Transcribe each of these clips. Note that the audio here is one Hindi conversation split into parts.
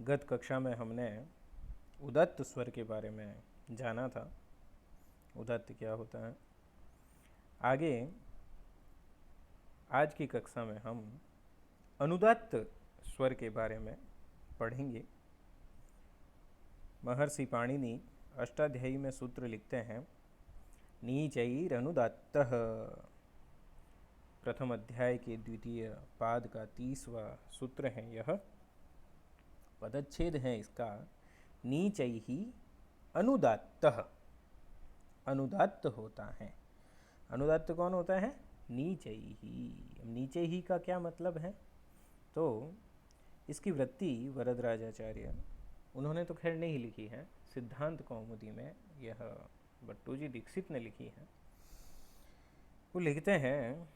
गत कक्षा में हमने उदात्त स्वर के बारे में जाना था। उदात्त क्या होता है। आगे आज की कक्षा में हम अनुदात्त स्वर के बारे में पढ़ेंगे। महर्षि पाणिनि अष्टाध्यायी में सूत्र लिखते हैं, नीचैरनुदात्तः। प्रथम अध्याय के द्वितीय पाद का 30वां सूत्र है। यह पदच्छेद है इसका, नीचैहि अनुदात्तः। अनुदात्त होता है। अनुदात्त कौन होता है? नीचैहि। नीचे ही का क्या मतलब है? तो इसकी वृत्ति वरदराजाचार्य, उन्होंने तो खैर नहीं लिखी है, सिद्धांत कौमुदी में यह भट्टोजी दीक्षित ने लिखी है। वो लिखते हैं,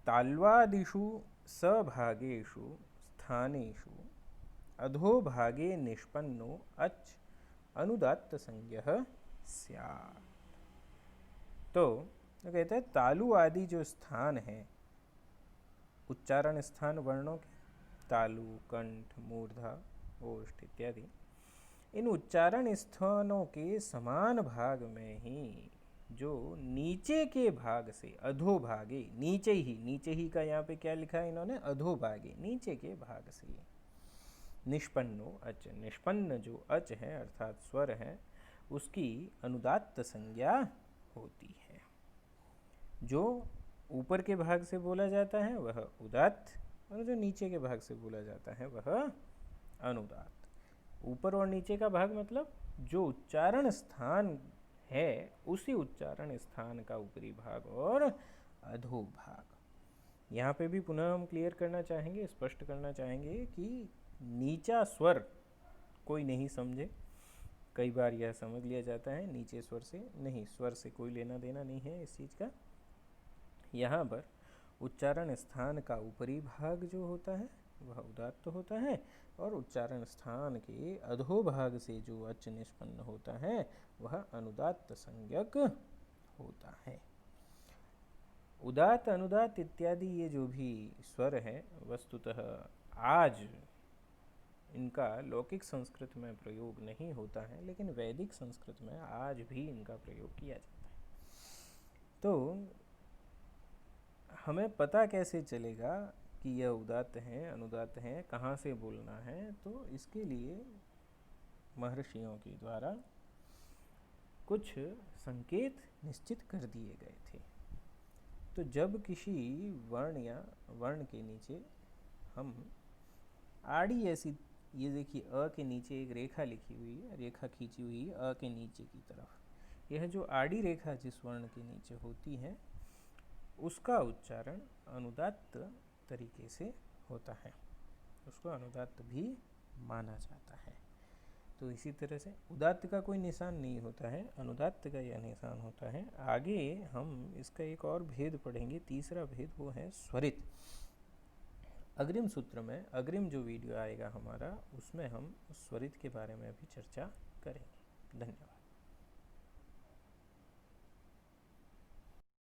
ताल्वादिषु सभागेषु स्थानेषु अधोभागे निष्पन्नो अच अनुदात्त संज्ञः स्यात्। तो कहते हैं तालु आदि जो स्थान है, उच्चारण स्थान वर्णों के, तालु, कंठ, मूर्धा, ओष्ठ इत्यादि, इन उच्चारण स्थानों के समान भाग में ही जो नीचे के भाग से अधोभागे, नीचे ही का यहाँ पे क्या लिखा है इन्होंने? अधोभागे, नीचे के भाग से निष्पन्नो अच, निष्पन्न जो अच है अर्थात स्वर है, उसकी अनुदात्त संज्ञा होती है। जो ऊपर के भाग से बोला जाता है वह उदात्त, और जो नीचे के भाग से बोला जाता है वह अनुदात्त। ऊपर और नीचे का भाग मतलब जो उच्चारण स्थान है उसी उच्चारण स्थान का ऊपरी भाग और अधोभाग। यहाँ पे भी पुनः हम क्लियर करना चाहेंगे, स्पष्ट करना चाहेंगे कि नीचा स्वर कोई नहीं समझे। कई बार यह समझ लिया जाता है नीचे स्वर से, नहीं, स्वर से कोई लेना देना नहीं है इस चीज़ का। यहाँ पर उच्चारण स्थान का ऊपरी भाग जो होता है वह उदात्त होता है, और उच्चारण स्थान के अधोभाग से जो अच निष्पन्न होता है वह अनुदात्त संज्ञक होता है। उदात्त, अनुदात्त इत्यादि ये जो भी स्वर है, वस्तुतः आज इनका लौकिक संस्कृत में प्रयोग नहीं होता है, लेकिन वैदिक संस्कृत में आज भी इनका प्रयोग किया जाता है। तो हमें पता कैसे चलेगा कि यह उदात्त है, अनुदात्त है, कहाँ से बोलना है? तो इसके लिए महर्षियों के द्वारा कुछ संकेत निश्चित कर दिए गए थे। तो जब किसी वर्ण या वर्ण के नीचे हम आड़ी ऐसी, ये देखिए अ के नीचे एक रेखा लिखी हुई है, रेखा खींची हुई है अ के नीचे की तरफ। यह जो आड़ी रेखा जिस वर्ण के नीचे होती है उसका उच्चारण अनुदात्त तरीके से होता है, उसको अनुदात्त भी माना जाता है। तो इसी तरह से उदात्त का कोई निशान नहीं होता है, अनुदात्त का यह निशान होता है। आगे हम इसका एक और भेद पढ़ेंगे, तीसरा भेद, वो है स्वरित। अग्रिम सूत्र में, अग्रिम जो वीडियो आएगा हमारा, उसमें हम स्वरित के बारे में भी चर्चा करेंगे। धन्यवाद।